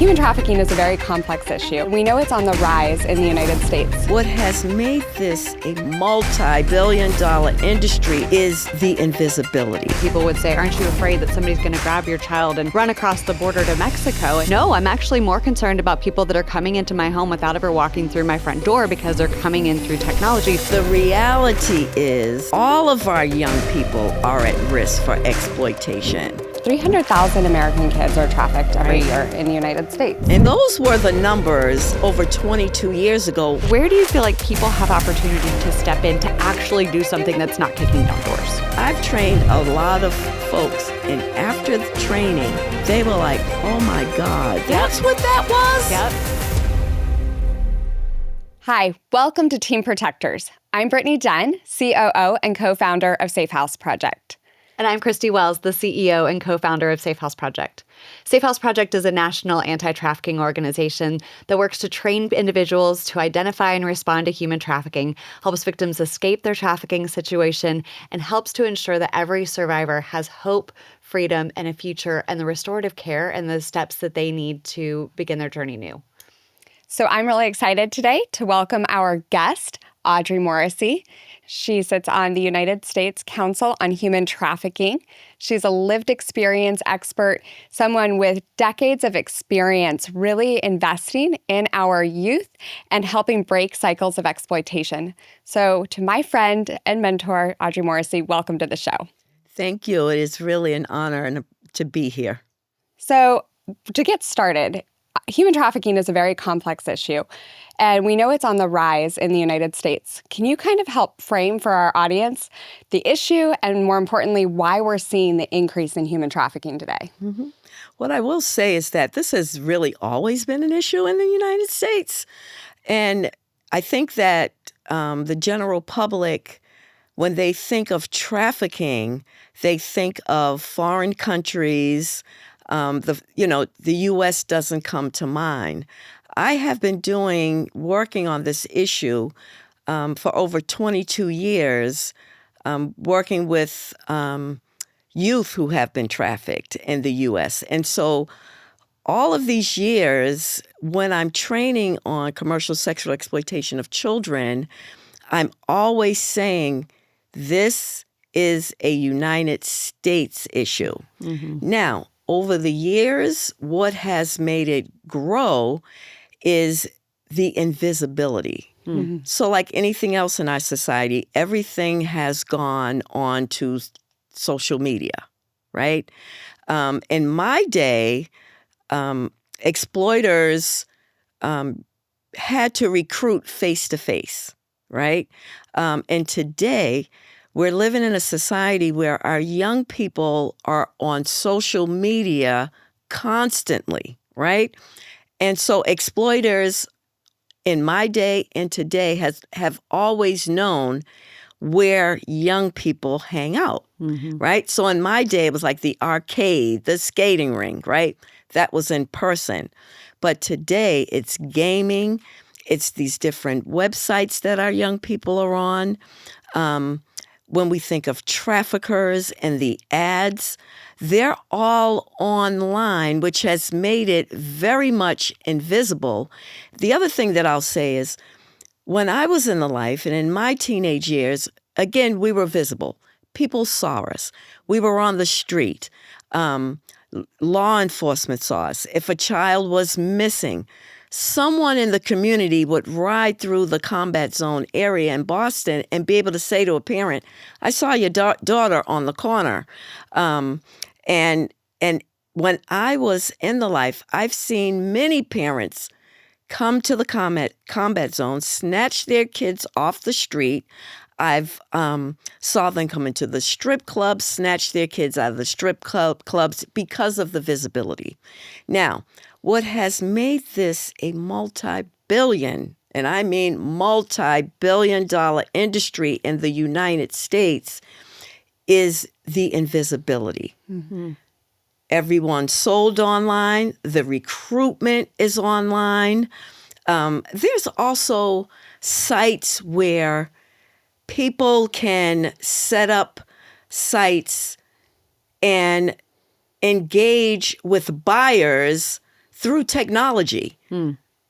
Human trafficking is a very complex issue. We know it's on the rise in the United States. What has made this a multi-billion-dollar industry is the invisibility. People would say, aren't you afraid that somebody's going to grab your child and run across the border to Mexico? No, I'm actually more concerned about people that are coming into my home without ever walking through my front door because they're coming in through technology. The reality is all of our young people are at risk for exploitation. 300,000 American kids are trafficked every year in the United States. And those were the numbers over 22 years ago. Where do you feel like people have opportunity to step in to actually do something that's not kicking down doors? I've trained a lot of folks, and after the training, they were like, oh my God, that's what that was? Yep. Hi, welcome to Team Protectors. I'm Brittany Dunn, COO and co-founder of Safe House Project. And I'm Christy Wells, the CEO and co-founder of Safe House Project. Safe House Project is a national anti-trafficking organization that works to train individuals to identify and respond to human trafficking, helps victims escape their trafficking situation, and helps to ensure that every survivor has hope, freedom, and a future, and the restorative care and the steps that they need to begin their journey new. So I'm really excited today to welcome our guest, Audrey Morrissey. She sits on the United States Council on Human Trafficking. She's a lived experience expert, someone with decades of experience really investing in our youth and helping break cycles of exploitation. So to my friend and mentor, Audrey Morrissey, welcome to the show. Thank you. It is really an honor to be here. So to get started, human trafficking is a very complex issue, and we know it's on the rise in the United States. Can you kind of help frame for our audience the issue and, more importantly, why we're seeing the increase in human trafficking today? Mm-hmm. What I will say is that this has really always been an issue in the United States. And I think that the general public, when they think of trafficking, they think of foreign countries. The U.S. doesn't come to mind. I have been working on this issue for over 22 years, working with youth who have been trafficked in the U.S. And so all of these years, when I'm training on commercial sexual exploitation of children, I'm always saying this is a United States issue. Mm-hmm. Now, over the years, what has made it grow is the invisibility. Mm-hmm. So like anything else in our society, everything has gone on to social media, right? In my day, exploiters had to recruit face-to-face, right? And today, we're living in a society where our young people are on social media constantly, right? And so exploiters in my day and today have always known where young people hang out, mm-hmm. right? So in my day, it was like the arcade, the skating rink, right? That was in person. But today, it's gaming. It's these different websites that our young people are on. When we think of traffickers and the ads, they're all online, which has made it very much invisible. The other thing that I'll say is, when I was in the life and in my teenage years, again, we were visible. People saw us. We were on the street. Law enforcement saw us. If a child was missing, someone in the community would ride through the combat zone area in Boston and be able to say to a parent, I saw your daughter on the corner. And when I was in the life, I've seen many parents come to the combat zone, snatch their kids off the street. I've saw them come into the strip clubs, snatch their kids out of the strip clubs because of the visibility. Now, what has made this a multi-billion, and I mean multi-billion-dollar industry in the United States is the invisibility. Mm-hmm. Everyone's sold online. The recruitment is online. There's also sites where people can set up sites and engage with buyers through technology.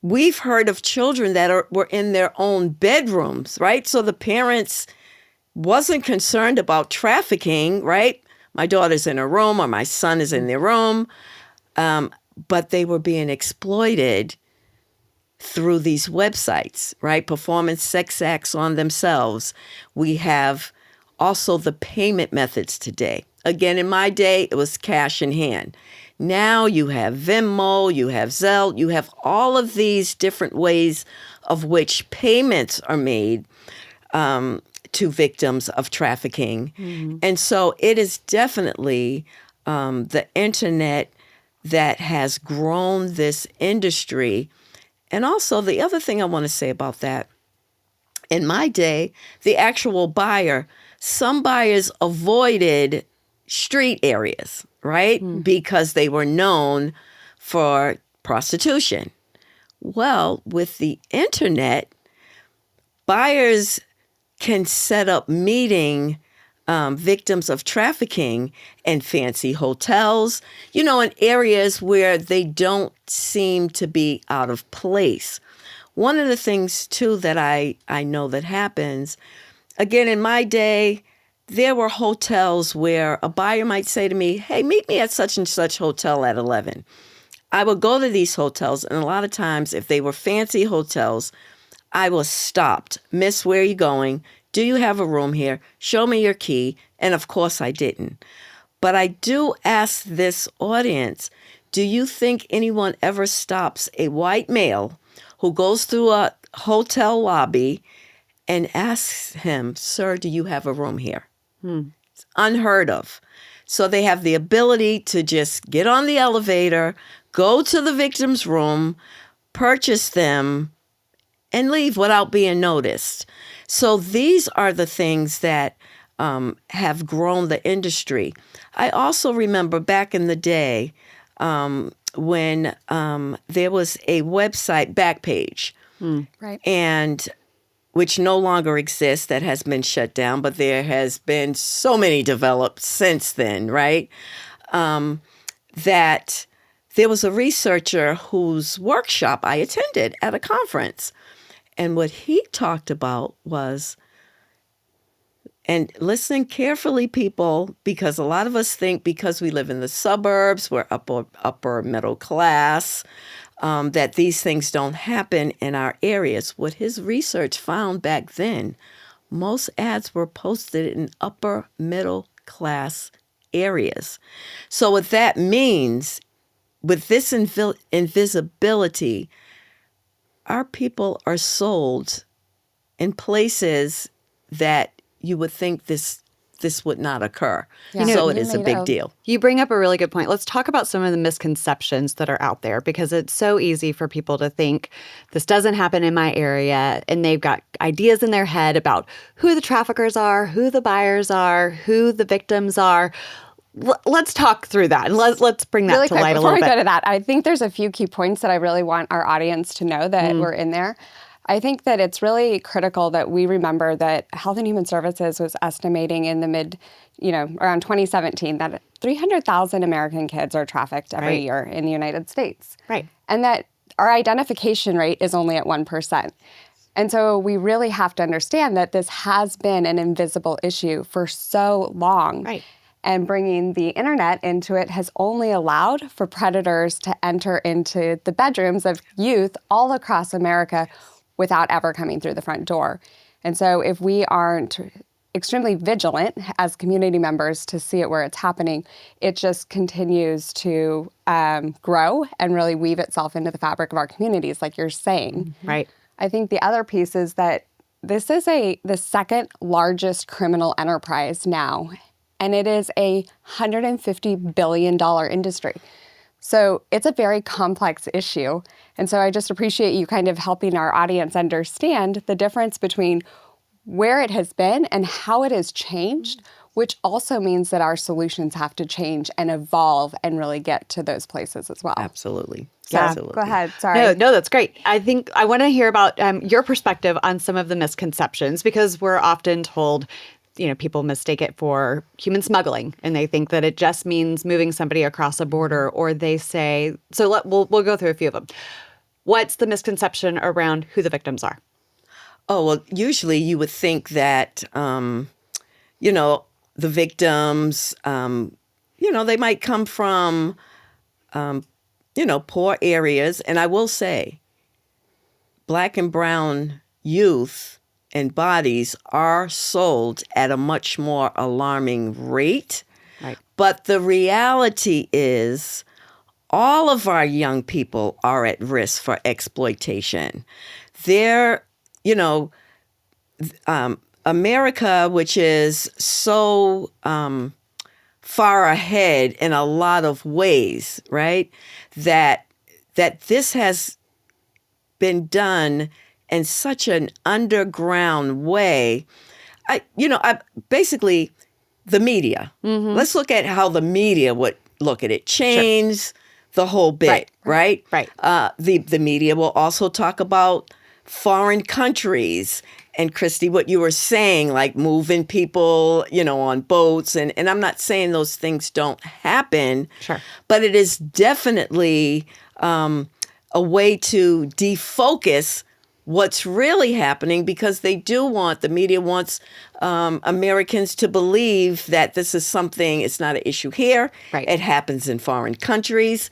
We've heard of children that were in their own bedrooms, right? So the parents wasn't concerned about trafficking, right? My daughter's in her room or my son is in their room, but they were being exploited through these websites, right? Performing sex acts on themselves. We have also the payment methods today. Again, in my day, it was cash in hand. Now you have Venmo, you have Zelle, you have all of these different ways of which payments are made to victims of trafficking. And so it is definitely the internet that has grown this industry. And also the other thing I want to say about that, in my day, the actual buyer, some buyers avoided street areas, right? Because they were known for prostitution. Well, with the internet, buyers can set up meeting victims of trafficking in fancy hotels, you know, in areas where they don't seem to be out of place. One of the things, too, that I know that happens, again, in my day, there were hotels where a buyer might say to me, hey, meet me at such and such hotel at 11. I would go to these hotels, and a lot of times, if they were fancy hotels, I was stopped. Miss, where are you going? Do you have a room here? Show me your key. And of course, I didn't. But I do ask this audience, do you think anyone ever stops a white male who goes through a hotel lobby and asks him, sir, do you have a room here? It's unheard of. So they have the ability to just get on the elevator, go to the victim's room, purchase them, and leave without being noticed. So these are the things that have grown the industry. I also remember back in the day when there was a website, Backpage, Right. and which no longer exists, that has been shut down, but there has been so many developed since then, right? That there was a researcher whose workshop I attended at a conference. And what he talked about was, and listen carefully, people, because a lot of us think because we live in the suburbs, we're upper middle class, that these things don't happen in our areas. What his research found back then, most ads were posted in upper middle class areas. So what that means, with this invisibility, our people are sold in places that you would think this would not occur. Yeah. So it is a big deal. You bring up a really good point. Let's talk about some of the misconceptions that are out there, because it's so easy for people to think this doesn't happen in my area, and they've got ideas in their head about who the traffickers are, who the buyers are, who the victims are. Let's talk through that, and let's bring that Really to quick, light a before little we bit. go to that, I think there's a few key points that I really want our audience to know that were in there. I think that it's really critical that we remember that Health and Human Services was estimating in the around 2017 that 300,000 American kids are trafficked every year in the United States. Right. And that our identification rate is only at 1%. And so we really have to understand that this has been an invisible issue for so long. Right. And bringing the internet into it has only allowed for predators to enter into the bedrooms of youth all across America without ever coming through the front door. And so if we aren't extremely vigilant as community members to see it where it's happening, it just continues to grow and really weave itself into the fabric of our communities, like you're saying. Right. I think the other piece is that this is the second largest criminal enterprise now, and it is a $150 billion industry. So it's a very complex issue. And so I just appreciate you kind of helping our audience understand the difference between where it has been and how it has changed, which also means that our solutions have to change and evolve and really get to those places as well. Absolutely. So Absolutely. go ahead. Sorry. No, that's great. I think I want to hear about your perspective on some of the misconceptions, because we're often told people mistake it for human smuggling, and they think that it just means moving somebody across a border, or they say, we'll go through a few of them. What's the misconception around who the victims are? Oh, well, usually you would think that, the victims, they might come from, poor areas. And I will say, Black and brown youth and bodies are sold at a much more alarming rate. Right. But the reality is, all of our young people are at risk for exploitation. They're, America, which is so far ahead in a lot of ways, right? That this has been done in such an underground way. Basically, the media. Mm-hmm. Let's look at how the media would look at it. Change the whole bit, right? Right. The media will also talk about foreign countries. And Christy, what you were saying, like moving people, on boats. And I'm not saying those things don't happen. Sure. But it is definitely a way to defocus what's really happening, because the media wants Americans to believe that this is something, it's not an issue here. Right. It happens in foreign countries.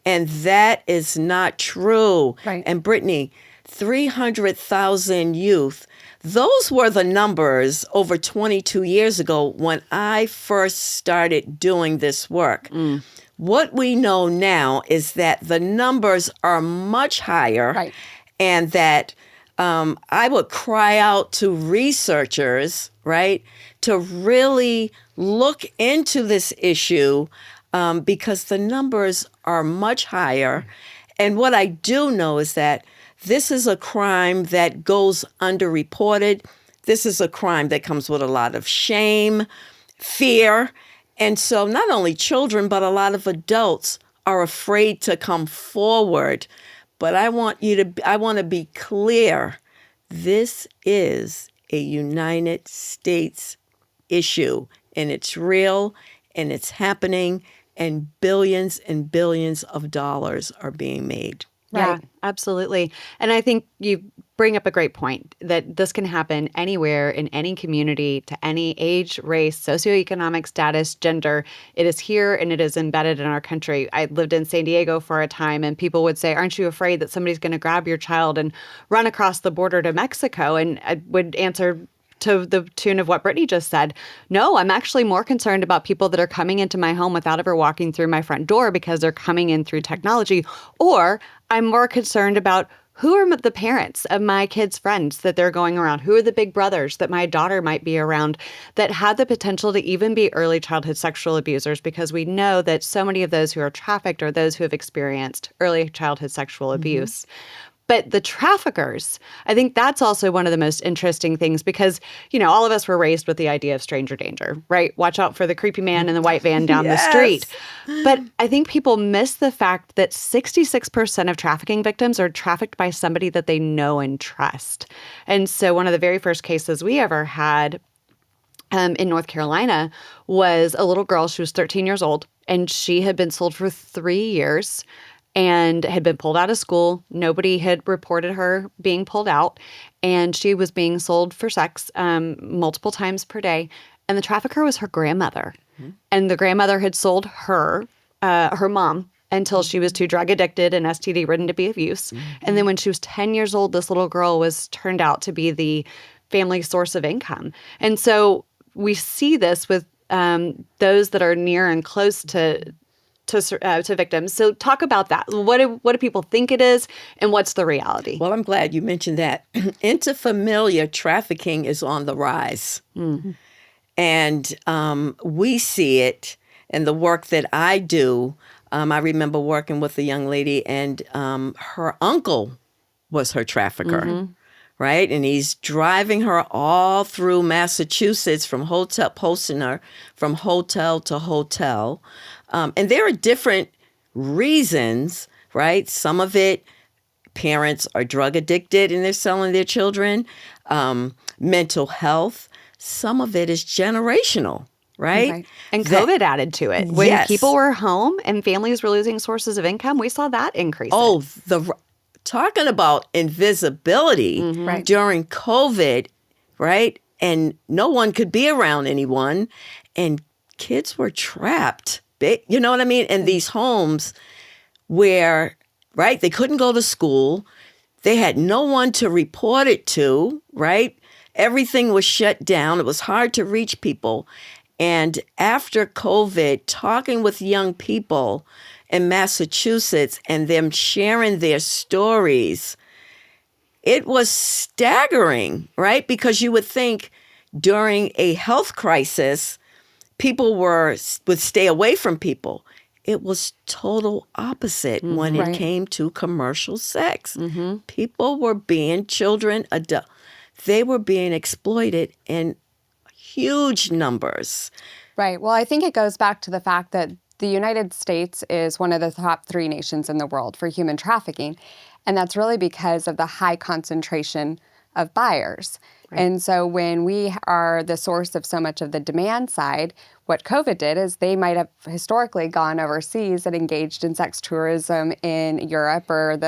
And that is not true. Right. And Brittany, 300,000 youth, those were the numbers over 22 years ago when I first started doing this work. Mm. What we know now is that the numbers are much higher. Right. And that I would cry out to researchers, right, to really look into this issue, because the numbers are much higher. And what I do know is that this is a crime that goes underreported. This is a crime that comes with a lot of shame, fear. And so not only children, but a lot of adults are afraid to come forward. But I want to be clear. This is a United States issue, and it's real, and it's happening, and billions of dollars are being made. Yeah, Right. absolutely. And I think you bring up a great point that this can happen anywhere in any community, to any age, race, socioeconomic status, gender. It is here and it is embedded in our country. I lived in San Diego for a time, and people would say, "Aren't you afraid that somebody's going to grab your child and run across the border to Mexico?" And I would answer to the tune of what Brittany just said. No, I'm actually more concerned about people that are coming into my home without ever walking through my front door because they're coming in through technology. Or I'm more concerned about who are the parents of my kids' friends that they're going around? Who are the big brothers that my daughter might be around that have the potential to even be early childhood sexual abusers? Because we know that so many of those who are trafficked are those who have experienced early childhood sexual abuse. But the traffickers, I think that's also one of the most interesting things, because, all of us were raised with the idea of stranger danger, right? Watch out for the creepy man in the white van down the street. But I think people miss the fact that 66% of trafficking victims are trafficked by somebody that they know and trust. And so one of the very first cases we ever had in North Carolina was a little girl. She was 13 years old, and she had been sold for 3 years and had been pulled out of school. Nobody had reported her being pulled out, and she was being sold for sex multiple times per day. And the trafficker was her grandmother. Mm-hmm. And the grandmother had sold her mom until she was too drug addicted and STD ridden to be of use. Mm-hmm. And then when she was 10 years old, this little girl was turned out to be the family source of income. And so we see this with those that are near and close to victims. So talk about that. What do people think it is, and what's the reality? Well, I'm glad you mentioned that. Interfamiliar trafficking is on the rise. Mm-hmm. And we see it in the work that I do. I remember working with a young lady, and her uncle was her trafficker. Mm-hmm. Right? And he's driving her all through Massachusetts posting her from hotel to hotel. And there are different reasons, right? Some of it, parents are drug addicted and they're selling their children. Mental health. some of it is generational, right? Right. And COVID added to it. When Yes. people were home and families were losing sources of income, we saw that increase. Oh, talking about invisibility Right. during COVID, right? And no one could be around anyone, and kids were trapped. You know what I mean? In these homes where, right, they couldn't go to school. They had no one to report it to, right? Everything was shut down. It was hard to reach people. And after COVID, talking with young people in Massachusetts and them sharing their stories, it was staggering, right? Because you would think during a health crisis, people would stay away from people. It was total opposite when it Right. came to commercial sex. People were children, adults, they were being exploited in huge numbers. Right. Well, I think it goes back to the fact that the United States is one of the top 3 nations in the world for human trafficking. And that's really because of the high concentration of buyers. And so when we are the source of so much of the demand side, what COVID did is they might have historically gone overseas and engaged in sex tourism in Europe or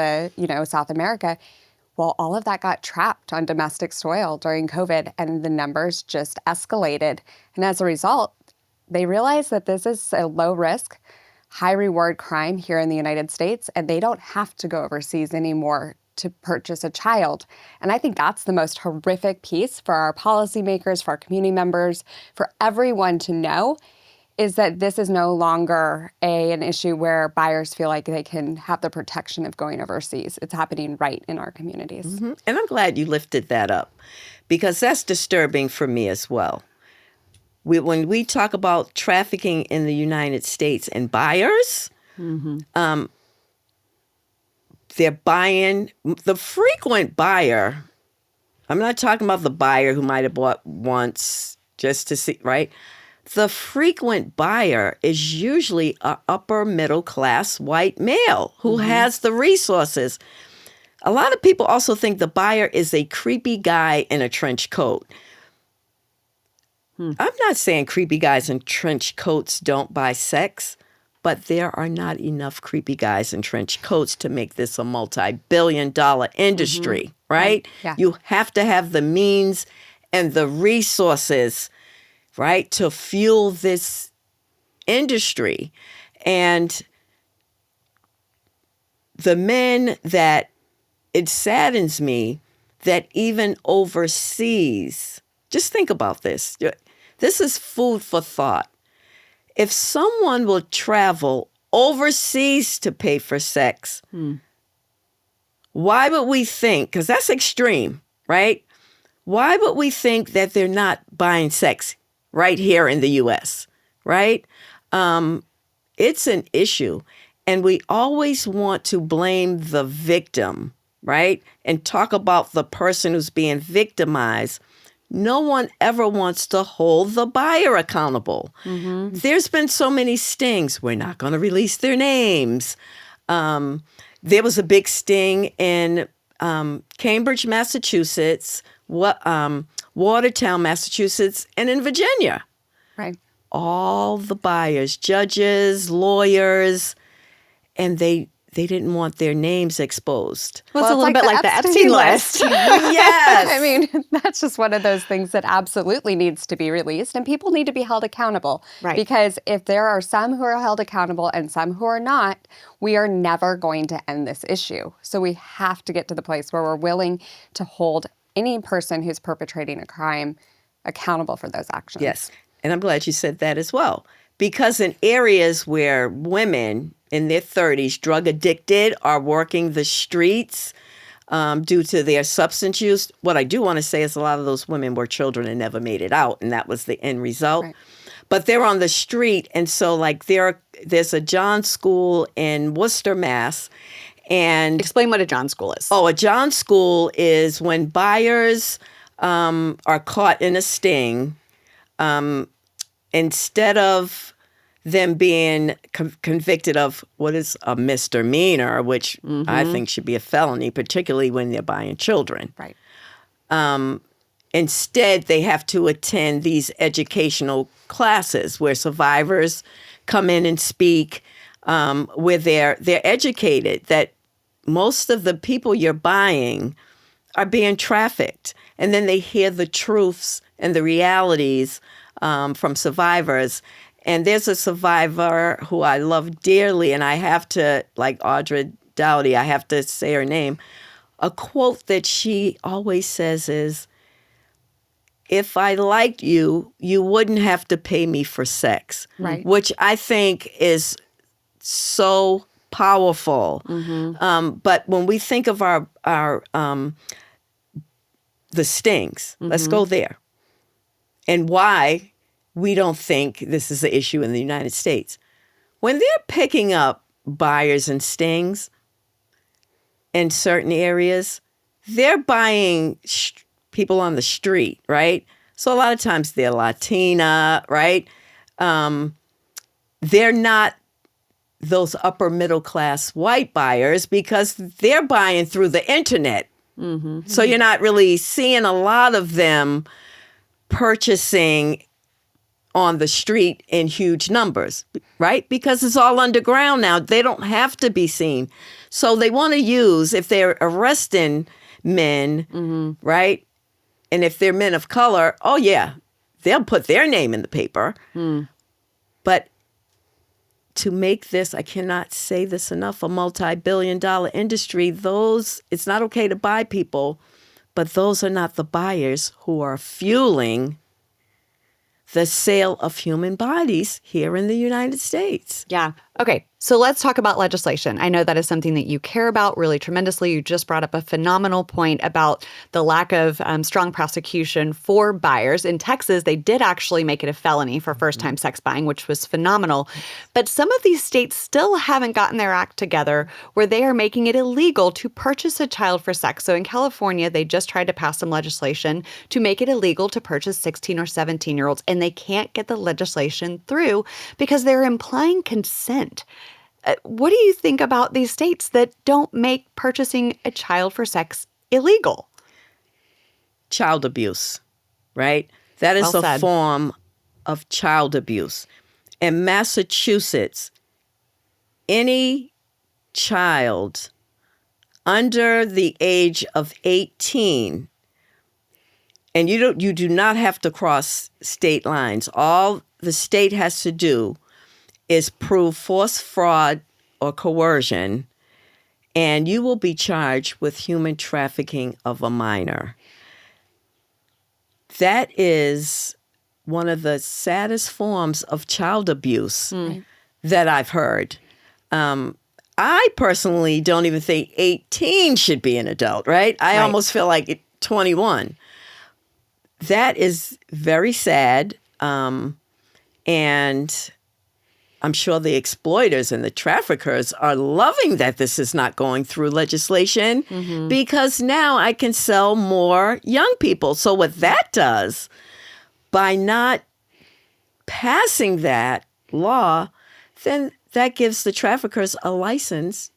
South America. Well, all of that got trapped on domestic soil during COVID, and the numbers just escalated. And as a result, they realized that this is a low risk, high reward crime here in the United States, and they don't have to go overseas anymore to purchase a child. And I think that's the most horrific piece for our policymakers, for our community members, for everyone to know, is that this is no longer an issue where buyers feel like they can have the protection of going overseas. It's happening right in our communities. And I'm glad you lifted that up, because that's disturbing for me as well. When we talk about trafficking in the United States and buyers, they're buying, the frequent buyer, I'm not talking about the buyer who might have bought once just to see, right? The frequent buyer is usually an upper middle class white male who has the resources. A lot of people also think the buyer is a creepy guy in a trench coat. I'm not saying creepy guys in trench coats don't buy sex, but there are not enough creepy guys in trench coats to make this a multi-billion-dollar industry, right? Yeah. You have to have the means and the resources, right, to fuel this industry. And the men that, it saddens me that even overseas, just think about this. This is food for thought. If someone will travel overseas to pay for sex, why would we think, because that's extreme, right? Why would we think that they're not buying sex right here in the U.S., right? It's an issue. And we always want to blame the victim, right? And talk about the person who's being victimized. No one ever wants to hold the buyer accountable. There's been so many stings. We're not going to release their names. There was a big sting in Cambridge, Massachusetts, Watertown, Massachusetts, and in Virginia. Right. All the buyers, judges, lawyers, and they didn't want their names exposed. Well, it's a little bit like the Epstein list. Yes. I mean, that's just one of those things that absolutely needs to be released, and people need to be held accountable. Right. Because if there are some who are held accountable and some who are not, we are never going to end this issue. So we have to get to the place where we're willing to hold any person who's perpetrating a crime accountable for those actions. Yes. And I'm glad you said that as well. Because in areas where women in their 30s, drug addicted, are working the streets due to their substance use, what I do want to say is a lot of those women were children and never made it out, and that was the end result. Right. But they're on the street, and so like there's a John School in Worcester, Mass. And Explain what a John School is. a John School is when buyers are caught in a sting. Instead of them being convicted of what is a misdemeanor, which I think should be a felony, particularly when they're buying children. Right. Instead, they have to attend these educational classes where survivors come in and speak, where they're educated that most of the people you're buying are being trafficked. And then they hear the truths and the realities from survivors. And there's a survivor who I love dearly, and I have to, like Audrey Dowdy, I have to say her name. A quote that she always says is, "If I liked you, you wouldn't have to pay me for sex." Right. Which I think is so powerful. But when we think of our the stings, let's go there. And why we don't think this is an issue in the United States. When they're picking up buyers and stings in certain areas, they're buying people on the street, right? So a lot of times they're Latina, right? They're not those upper middle class white buyers because they're buying through the internet. So you're not really seeing a lot of them purchasing on the street in huge numbers, right? Because it's all underground now. They don't have to be seen. So they want to use, if they're arresting men, right? And if they're men of color, oh yeah, they'll put their name in the paper. But to make this, I cannot say this enough, a multi-billion-dollar industry, it's not okay to buy people, but those are not the buyers who are fueling the sale of human bodies here in the United States. Yeah. Okay. So let's talk about legislation. I know that is something that you care about really tremendously. You just brought up a phenomenal point about the lack of strong prosecution for buyers. In Texas, they did actually make it a felony for first-time sex buying, which was phenomenal. But some of these states still haven't gotten their act together where they are making it illegal to purchase a child for sex. So in California, they just tried to pass some legislation to make it illegal to purchase 16 or 17-year-olds, and they can't get the legislation through because they're implying consent. What do you think about these states that don't make purchasing a child for sex illegal? Child abuse, right? That is a form of child abuse. In Massachusetts, any child under the age of 18, and you do not have to cross state lines. All the state has to do is prove force, fraud, or coercion, and you will be charged with human trafficking of a minor. That is one of the saddest forms of child abuse that I've heard. I personally don't even think 18 should be an adult, right? I almost feel like 21. That is very sad, and I'm sure the exploiters and the traffickers are loving that this is not going through legislation because now I can sell more young people. So what that does, by not passing that law, then that gives the traffickers a license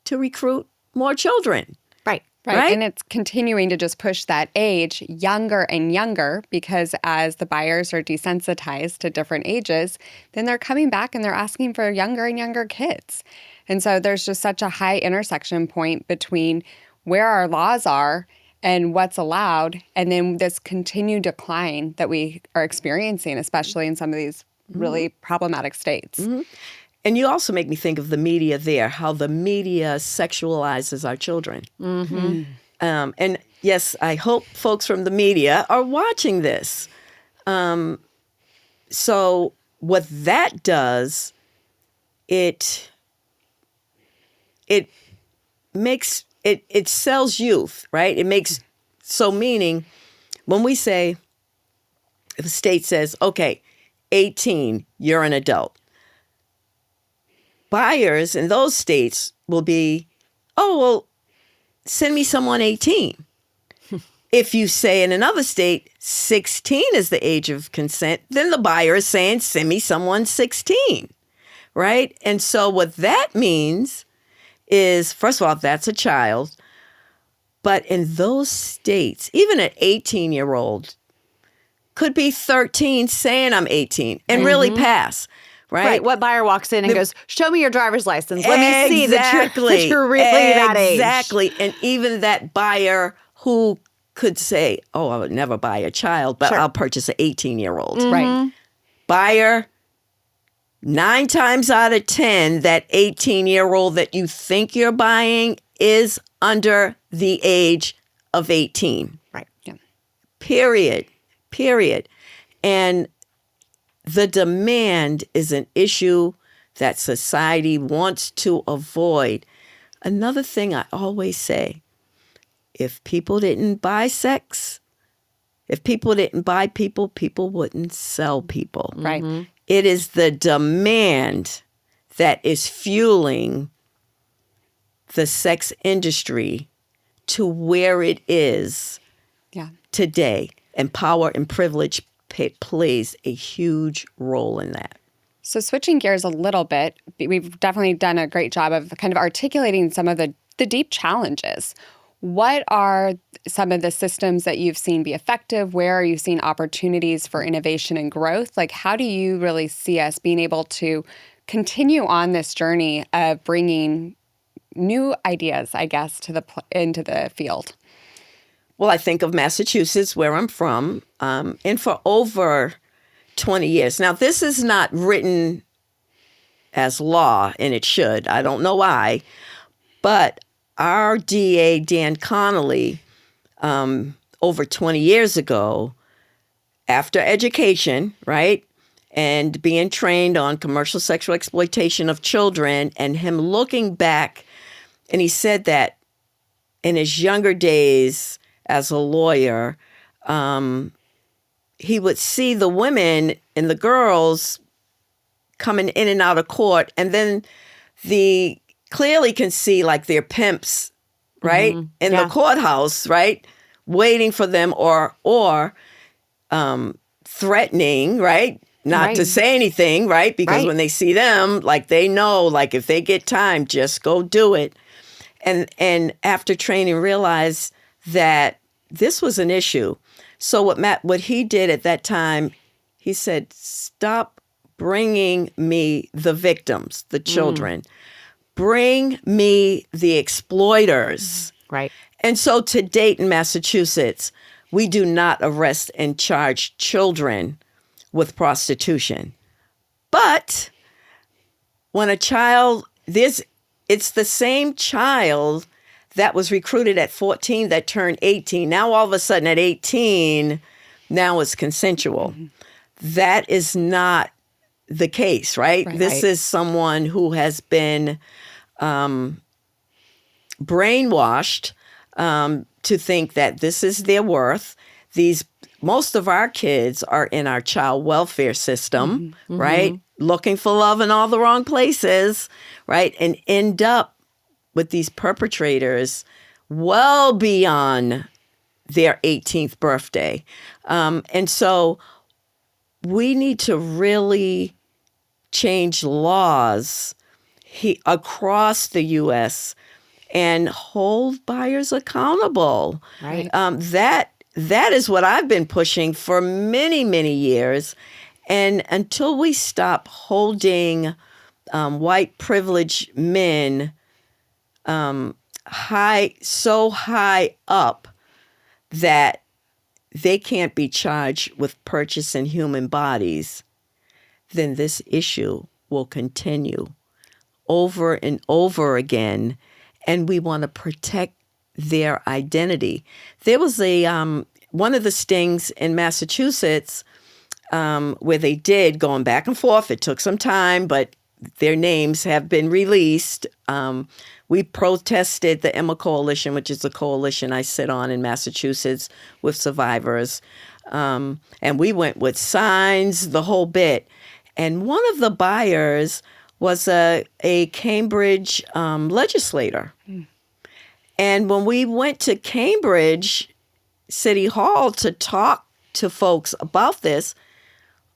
to recruit more children. Right. And it's continuing to just push that age younger and younger because as the buyers are desensitized to different ages, then they're coming back and they're asking for younger and younger kids. And so there's just such a high intersection point between where our laws are and what's allowed, and then this continued decline that we are experiencing, especially in some of these really problematic states. And you also make me think of the media there, how the media sexualizes our children. And yes, I hope folks from the media are watching this. So what that does, it makes, it sells youth, right? It makes, so meaning when we say, if a state says, okay, 18, you're an adult. Buyers in those states will be, oh, well, send me someone 18. If you say in another state, 16 is the age of consent, then the buyer is saying, send me someone 16, right? And so what that means is, first of all, that's a child. But in those states, even an 18-year-old could be 13 saying I'm 18 and really pass, right? Right. What buyer walks in and goes, show me your driver's license. Let me see that you're really that age. Exactly. And even that buyer who could say, oh, I would never buy a child, but I'll purchase an 18-year-old. Right. Buyer, 9 times out of 10, that 18-year-old that you think you're buying is under the age of 18. Right. Yeah. Period. And the demand is an issue that society wants to avoid. Another thing I always say, if people didn't buy sex, if people didn't buy people, people wouldn't sell people. Right. It is the demand that is fueling the sex industry to where it is today. And power and privilege plays a huge role in that. So switching gears a little bit, we've definitely done a great job of kind of articulating some of the deep challenges. What are some of the systems that you've seen be effective? Where are you seeing opportunities for innovation and growth? Like, how do you really see us being able to continue on this journey of bringing new ideas, I guess, into the field? Well, I think of Massachusetts, where I'm from, and for over 20 years. Now, this is not written as law, and it should. I don't know why. But our DA, Dan Connolly, over 20 years ago, after education, right, and being trained on commercial sexual exploitation of children, and him looking back, and he said that in his younger days as a lawyer, he would see the women and the girls coming in and out of court, and then clearly can see like their pimps, right, in the courthouse, right, waiting for them or threatening, right, not to say anything, right, because when they see them, like they know, like if they get time, just go do it. And after training, realized that this was an issue. So what he did at that time, he said, stop bringing me the victims, the children. Bring me the exploiters. Right. And so to date in Massachusetts, we do not arrest and charge children with prostitution. But when a child, it's the same child that was recruited at 14 that turned 18. Now, all of a sudden at 18, now it's consensual. That is not the case, right? This is someone who has been brainwashed to think that this is their worth. Most of our kids are in our child welfare system, right? Looking for love in all the wrong places, right? And end up with these perpetrators well beyond their 18th birthday. And so we need to really change laws across the U.S. and hold buyers accountable. Right. That is what I've been pushing for many, many years. And until we stop holding white privileged men so high up that they can't be charged with purchasing human bodies, then this issue will continue over and over again, and we want to protect their identity. There was one of the stings in Massachusetts where they did, going back and forth, it took some time, but their names have been released. We protested the Emma Coalition, which is a coalition I sit on in Massachusetts with survivors. And we went with signs, the whole bit. And one of the buyers was a Cambridge legislator. And when we went to Cambridge City Hall to talk to folks about this,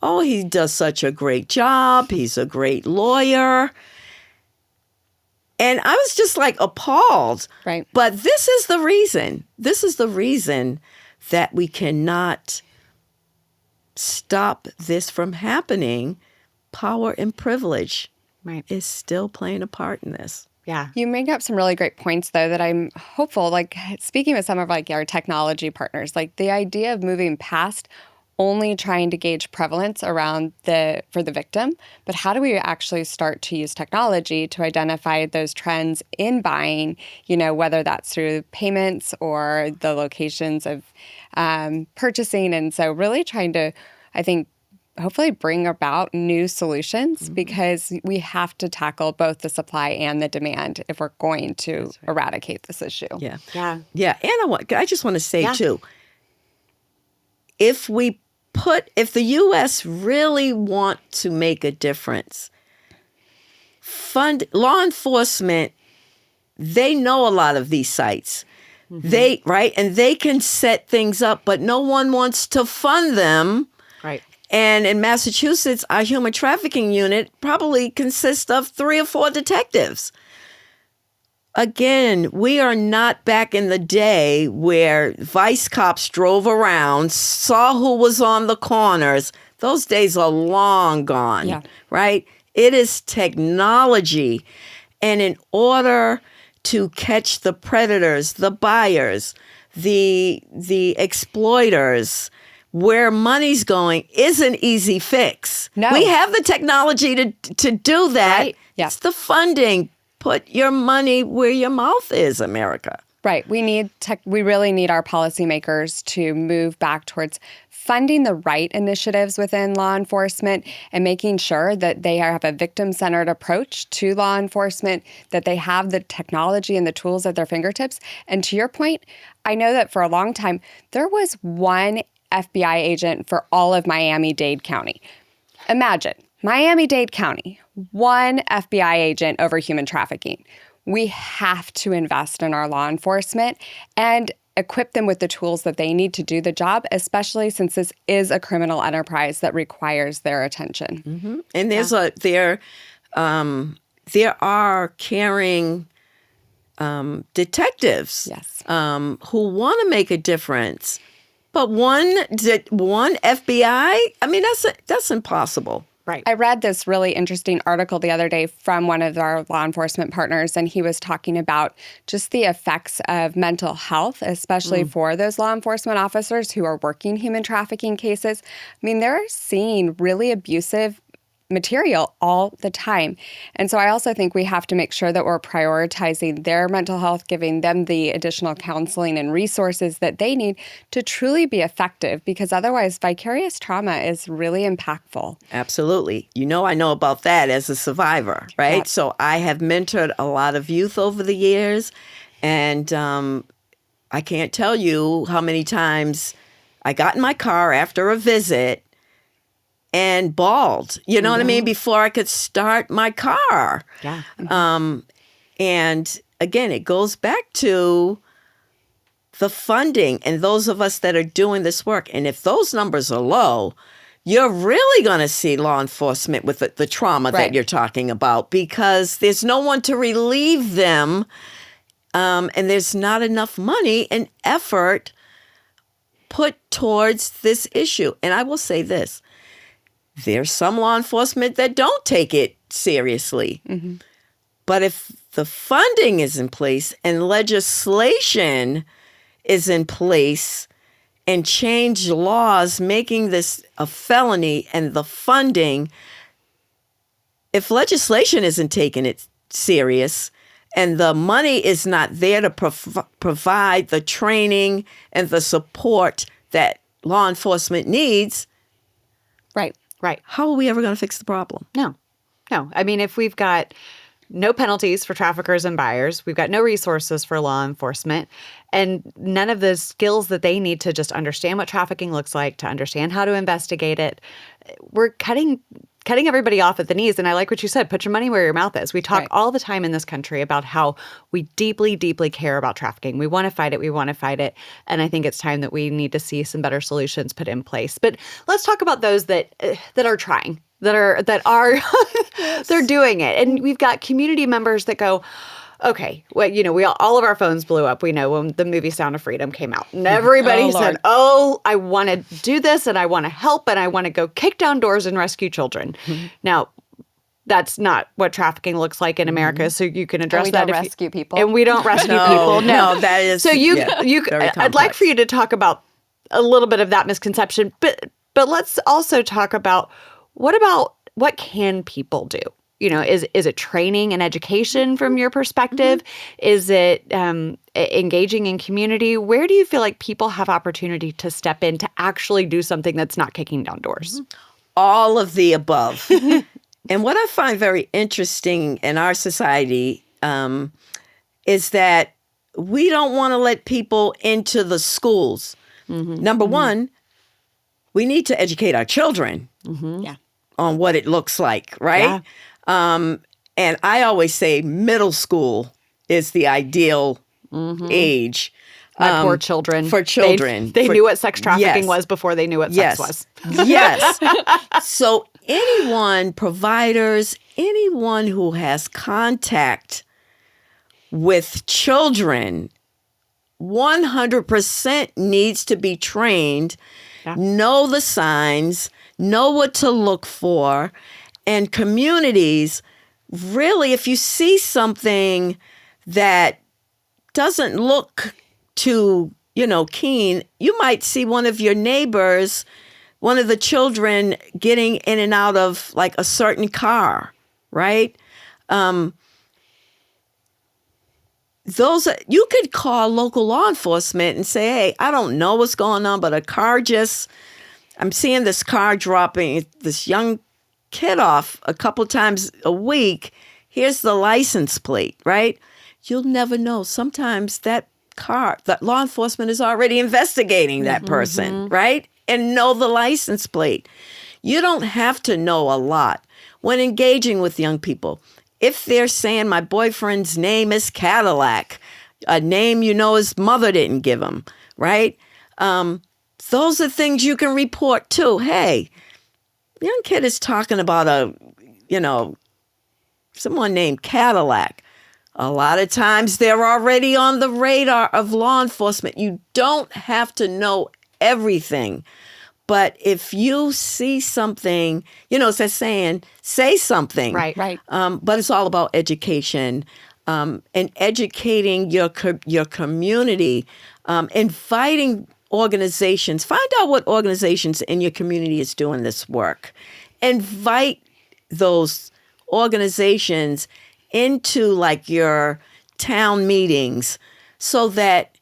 oh, he does such a great job. He's a great lawyer. And I was just like appalled. Right. But this is the reason. This is the reason that we cannot stop this from happening. Power and privilege is still playing a part in this. Yeah. You make up some really great points, though, that I'm hopeful, like speaking with some of like our technology partners, like the idea of moving past only trying to gauge prevalence for the victim, but how do we actually start to use technology to identify those trends in buying, whether that's through payments or the locations of purchasing. And so really trying to, I think, hopefully bring about new solutions because we have to tackle both the supply and the demand if we're going to eradicate this issue. Yeah. Yeah. Yeah. And I just want to say, too, if the U.S. really want to make a difference, law enforcement, they know a lot of these sites. And they can set things up, but no one wants to fund them. Right. And in Massachusetts, our human trafficking unit probably consists of 3 or 4 detectives. Again, we are not back in the day where vice cops drove around, saw who was on the corners. Those days are long gone, right? It is technology. And in order to catch the predators, the buyers, the exploiters, where money's going is an easy fix. No. We have the technology to do that. Right. Yeah. It's the funding. Put your money where your mouth is, America. Right. We really need our policymakers to move back towards funding the right initiatives within law enforcement and making sure that they have a victim-centered approach to law enforcement, that they have the technology and the tools at their fingertips. And to your point, I know that for a long time, there was one FBI agent for all of Miami-Dade County. Imagine, Miami-Dade County, one FBI agent over human trafficking. We have to invest in our law enforcement and equip them with the tools that they need to do the job, especially since this is a criminal enterprise that requires their attention. Mm-hmm. And there are caring detectives who want to make a difference. But one FBI? I mean, that's impossible. Right. I read this really interesting article the other day from one of our law enforcement partners, and he was talking about just the effects of mental health, especially for those law enforcement officers who are working human trafficking cases. I mean, they're seeing really abusive material all the time. And so I also think we have to make sure that we're prioritizing their mental health, giving them the additional counseling and resources that they need to truly be effective, because otherwise vicarious trauma is really impactful. Absolutely. I know about that as a survivor, right? Yep. So I have mentored a lot of youth over the years, and I can't tell you how many times I got in my car after a visit and bawled, what I mean, before I could start my car. Yeah. And again, it goes back to the funding and those of us that are doing this work. And if those numbers are low, you're really going to see law enforcement with the trauma that you're talking about, because there's no one to relieve them, and there's not enough money and effort put towards this issue. And I will say this. There's some law enforcement that don't take it seriously. Mm-hmm. But if the funding is in place and legislation is in place and change laws making this a felony and the funding, if legislation isn't taking it serious and the money is not there to provide the training and the support that law enforcement needs, Right. how are we ever going to fix the problem? No. I mean, if we've got no penalties for traffickers and buyers, we've got no resources for law enforcement, and none of the skills that they need to just understand what trafficking looks like, to understand how to investigate it, we're cutting everybody off at the knees. And I like what you said, put your money where your mouth is. We talk all the time in this country about how we deeply, deeply care about trafficking. We want to fight it. And I think it's time that we need to see some better solutions put in place. But let's talk about those that are trying. that are they're doing it. And we've got community members that go, okay, well, all of our phones blew up. We know when the movie Sound of Freedom came out. And everybody said, I want to do this and I want to help and I want to go kick down doors and rescue children. Now, that's not what trafficking looks like in America, so you can address that. We don't rescue people. And we don't rescue people. No, that is. So very I'd like for you to talk about a little bit of that misconception, but let's also talk about what can people do? Is it training and education from your perspective? Is it engaging in community? Where do you feel like people have opportunity to step in to actually do something that's not kicking down doors? All of the above. And what I find very interesting in our society is that we don't want to let people into the schools. Number one, we need to educate our children on what it looks like, right? Yeah. And I always say middle school is the ideal age. My poor children. For children. They knew what sex trafficking was before they knew what sex was. Yes. So providers, anyone who has contact with children, 100% needs to be trained, know the signs, know what to look for. And communities, really, if you see something that doesn't look too, keen, you might see one of your neighbors, one of the children getting in and out of like a certain car, right? You could call local law enforcement and say, hey, I don't know what's going on, but I'm seeing this car dropping this young kid off a couple times a week. Here's the license plate, right? You'll never know. Sometimes that law enforcement is already investigating that person, right? And know the license plate. You don't have to know a lot when engaging with young people. If they're saying my boyfriend's name is Cadillac, a name his mother didn't give him, right? Those are things you can report too. Hey, young kid is talking about someone named Cadillac. A lot of times they're already on the radar of law enforcement. You don't have to know everything. But if you see something, it's a saying, say something. Right. But it's all about education and educating your community, inviting organizations. Find out what organizations in your community is doing this work. Invite those organizations into like your town meetings so that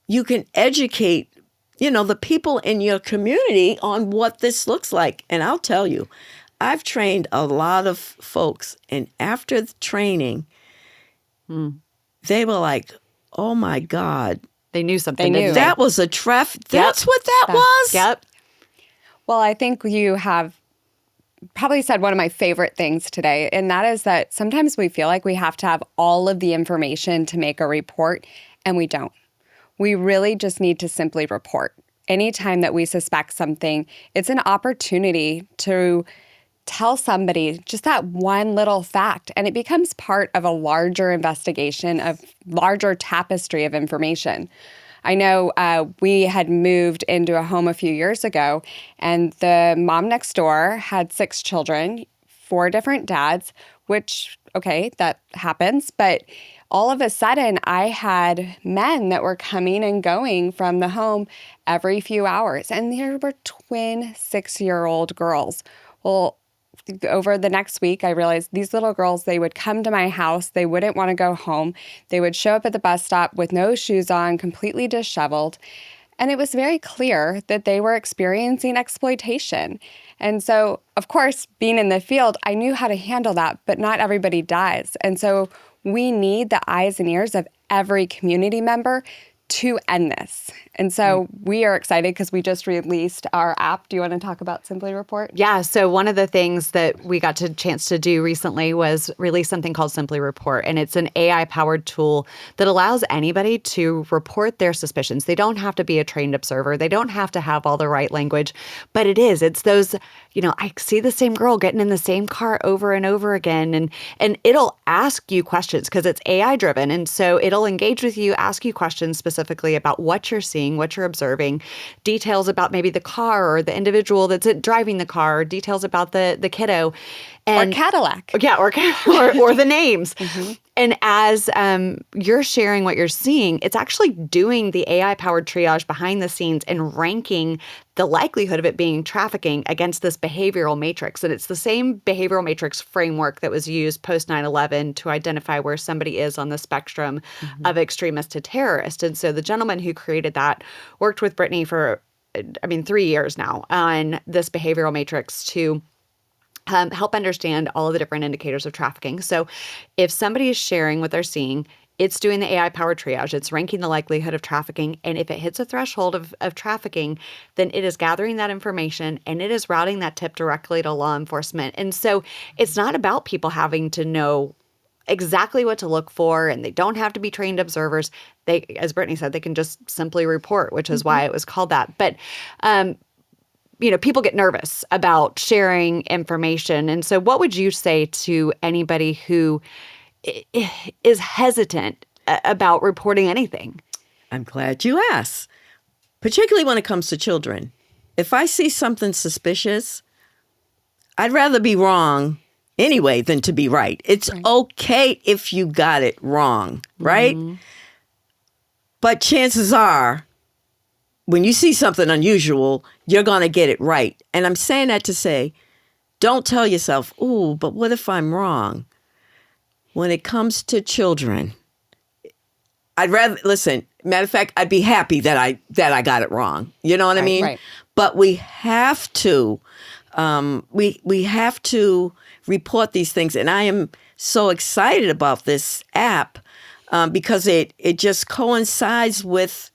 you can educate the people in your community on what this looks like. And I'll tell you, I've trained a lot of folks, and after the training, they were like, oh my God. They knew something. They knew. That was a That's what that was? Yep. Well, I think you have probably said one of my favorite things today, and that is that sometimes we feel like we have to have all of the information to make a report, and we don't. We really just need to simply report. Anytime that we suspect something, it's an opportunity to tell somebody just that one little fact, and it becomes part of a larger investigation, of larger tapestry of information. I know we had moved into a home a few years ago, and the mom next door had 6 children, 4 different dads, which, okay, that happens, but all of a sudden, I had men that were coming and going from the home every few hours, and there were twin 6-year-old girls. Well, over the next week, I realized these little girls, they would come to my house. They wouldn't want to go home. They would show up at the bus stop with no shoes on, completely disheveled. And it was very clear that they were experiencing exploitation. And so, of course, being in the field, I knew how to handle that, but not everybody does. And so we need the eyes and ears of every community member to end this. And so we are excited because we just released our app. Do you want to talk about Simply Report? Yeah. So one of the things that we got a chance to do recently was release something called Simply Report. And it's an AI-powered tool that allows anybody to report their suspicions. They don't have to be a trained observer. They don't have to have all the right language. But it's those I see the same girl getting in the same car over and over again. And it'll ask you questions because it's AI driven. And so it'll engage with you, ask you questions specifically about what you're seeing, what you're observing, details about maybe the car or the individual that's driving the car, details about the kiddo. Or Cadillac. Yeah, or the names. And as you're sharing what you're seeing, it's actually doing the AI-powered triage behind the scenes and ranking the likelihood of it being trafficking against this behavioral matrix. And it's the same behavioral matrix framework that was used post 9/11 to identify where somebody is on the spectrum of extremist to terrorist. And so the gentleman who created that worked with Brittany for, 3 years now on this behavioral matrix to help understand all of the different indicators of trafficking. So if somebody is sharing what they're seeing, it's doing the AI-powered triage. It's ranking the likelihood of trafficking. And if it hits a threshold of trafficking, then it is gathering that information and it is routing that tip directly to law enforcement. And so it's not about people having to know exactly what to look for, and they don't have to be trained observers. They, as Brittany said, they can just simply report, which is why it was called that. But people get nervous about sharing information. And so what would you say to anybody who is hesitant about reporting anything? I'm glad you asked, particularly when it comes to children. If I see something suspicious, I'd rather be wrong anyway than to be right. It's okay if you got it wrong, right? But chances are, when you see something unusual, you're going to get it right. And I'm saying that to say, don't tell yourself, ooh, but what if I'm wrong? When it comes to children, I'd rather, listen, matter of fact, I'd be happy that I got it wrong. You know what I mean? Right. But we have to, we have to report these things. And I am so excited about this app because it just coincides with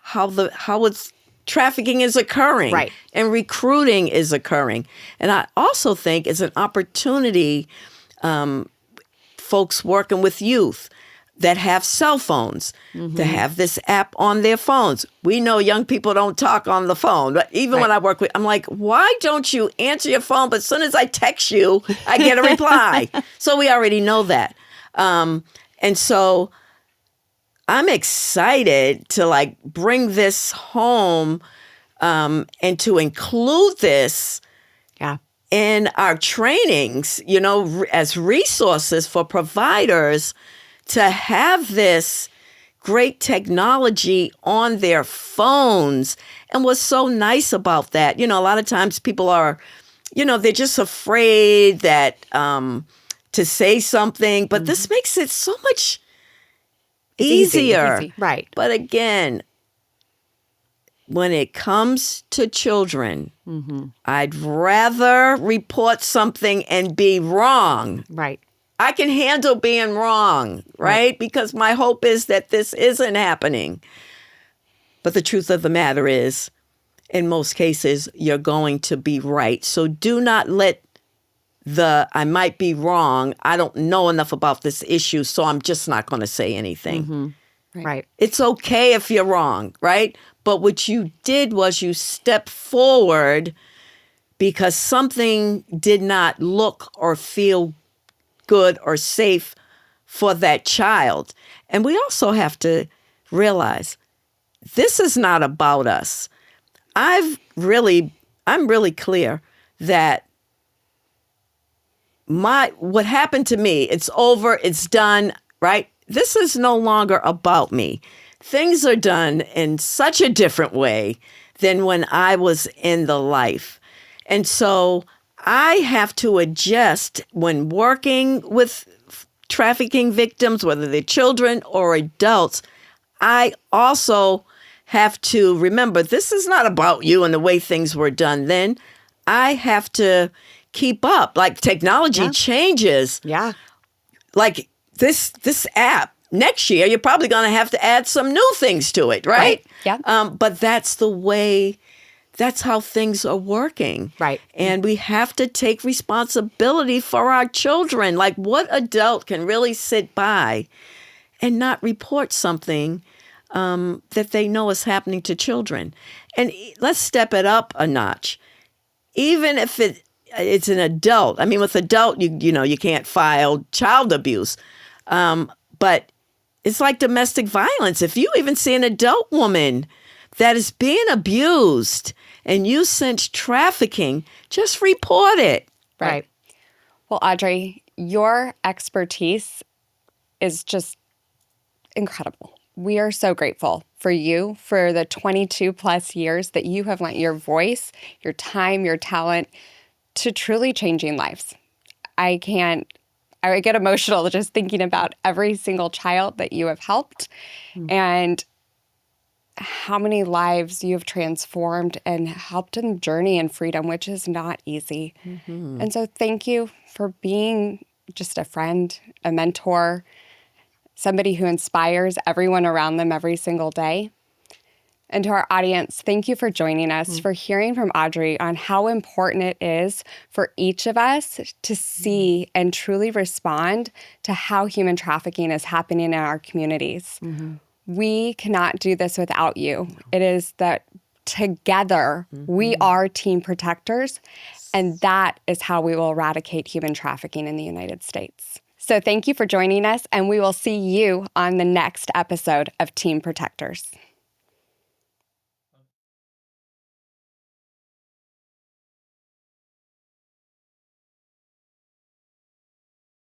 how it's trafficking is occurring, right, and recruiting is occurring. And I also think it's an opportunity, folks working with youth that have cell phones to have this app on their phones. We know young people don't talk on the phone, but even when I work with, I'm like, why don't you answer your phone? But as soon as I text you, I get a reply. So we already know that. And so I'm excited to bring this home and to include this in our trainings, as resources for providers to have this great technology on their phones. And what's so nice about that, a lot of times people are, they're just afraid that to say something, but this makes it so much easier. Easy. Right. But again, when it comes to children, I'd rather report something and be wrong. Right. I can handle being wrong, right? Because my hope is that this isn't happening. But the truth of the matter is, in most cases, you're going to be right. So do not let I might be wrong, I don't know enough about this issue, so I'm just not going to say anything. Right. It's okay if you're wrong, right? But what you did was you stepped forward because something did not look or feel good or safe for that child. And we also have to realize this is not about us. I'm really clear that what happened to me, it's over, it's done, right? This is no longer about me. Things are done in such a different way than when I was in the life. And so I have to adjust when working with trafficking victims, whether they're children or adults. I also have to remember this is not about you and the way things were done then. I have to keep up. Like technology changes. Yeah. Like this app, next year, you're probably going to have to add some new things to it, right? Yeah. But that's how things are working. Right. And we have to take responsibility for our children. Like what adult can really sit by and not report something that they know is happening to children? And let's step it up a notch. even if it's an adult. I mean, with adult, you can't file child abuse, but it's like domestic violence. If you even see an adult woman that is being abused and you sense trafficking, just report it. Right. Well, Audrey, your expertise is just incredible. We are so grateful for you, for the 22 plus years that you have lent your voice, your time, your talent to truly changing lives. I get emotional just thinking about every single child that you have helped and how many lives you have transformed and helped them journey in freedom, which is not easy. And so thank you for being just a friend, a mentor, somebody who inspires everyone around them every single day. And to our audience, thank you for joining us, for hearing from Audrey on how important it is for each of us to see and truly respond to how human trafficking is happening in our communities. We cannot do this without you. It is that together we are team protectors, and that is how we will eradicate human trafficking in the United States. So thank you for joining us, and we will see you on the next episode of Team Protectors.